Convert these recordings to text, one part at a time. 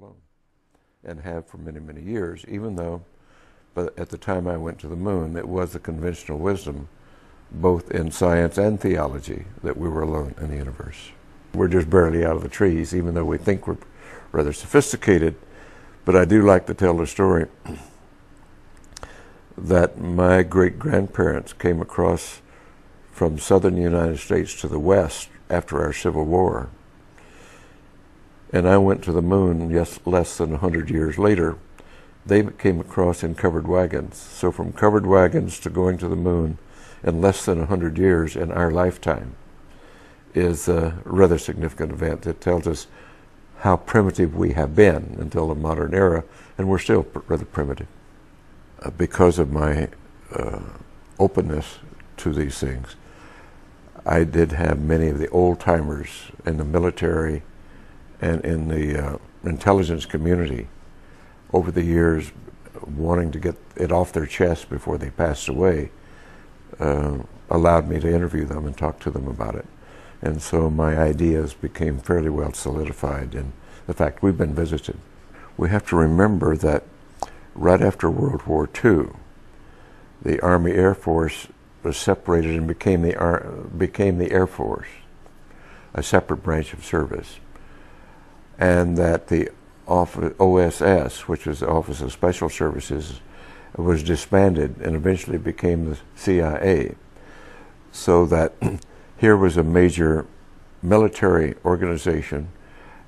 alone, and have for many, many years, even though, but at the time I went to the moon, it was the conventional wisdom, both in science and theology, that we were alone in the universe. We're just barely out of the trees, even though we think we're rather sophisticated. But I do like to tell the story that my great-grandparents came across from southern United States to the west after our Civil War. And I went to the moon less than 100 years later. They came across in covered wagons. So from covered wagons to going to the moon in less than 100 years in our lifetime is a rather significant event. It tells us how primitive we have been until the modern era, and we're still rather primitive. Because of my openness to these things, I did have many of the old-timers in the military and in the intelligence community over the years wanting to get it off their chest before they passed away, allowed me to interview them and talk to them about it. And so my ideas became fairly well solidified in the fact we've been visited. We have to remember that right after World War II, the Army Air Force was separated and became the Air Force, a separate branch of service. And that the OSS, which was the Office of Special Services, was disbanded and eventually became the CIA. So that here was a major military organization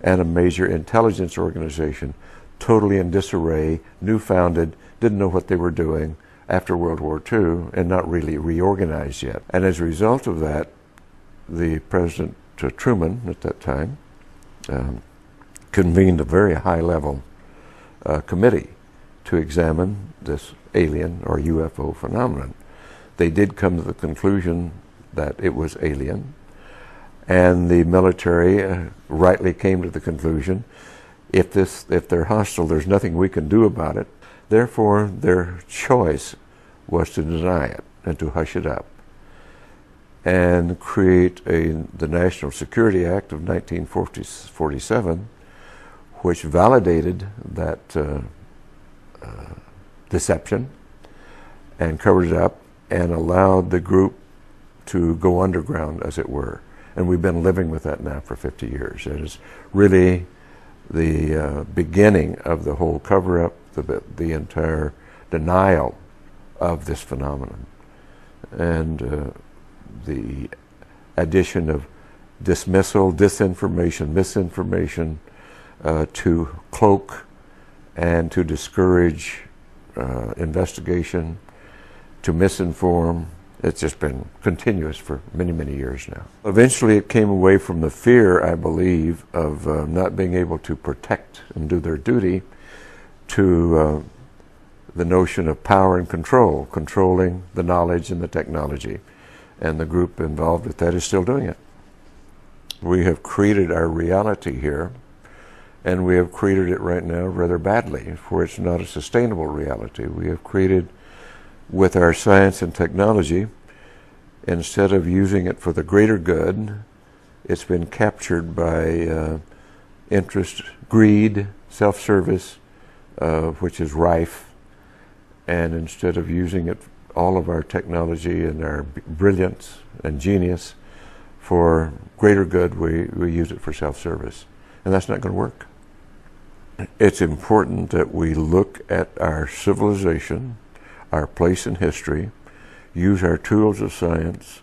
and a major intelligence organization totally in disarray, new-founded, didn't know what they were doing after World War II, and not really reorganized yet. And as a result of that, the President Truman at that time convened a very high-level committee to examine this alien or UFO phenomenon. They did come to the conclusion that it was alien, and the military rightly came to the conclusion, if they're hostile, there's nothing we can do about it. Therefore, their choice was to deny it and to hush it up and create the National Security Act of 1947, which validated that deception and covered it up and allowed the group to go underground, as it were. And we've been living with that now for 50 years. It is really the beginning of the whole cover-up, the entire denial of this phenomenon, and the addition of dismissal, disinformation, misinformation to cloak and to discourage investigation, to misinform. It's just been continuous for many, many years now. Eventually it came away from the fear, I believe, of not being able to protect and do their duty to the notion of power and control, controlling the knowledge and the technology. And the group involved with that is still doing it. We have created our reality here, and we have created it right now rather badly, for it's not a sustainable reality. We have created, with our science and technology, instead of using it for the greater good, it's been captured by interest, greed, self-service, which is rife. And instead of using it, all of our technology and our brilliance and genius for greater good, we use it for self-service. And that's not going to work. It's important that we look at our civilization, our place in history, use our tools of science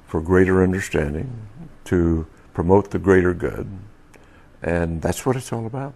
for greater understanding, to promote the greater good, and that's what it's all about.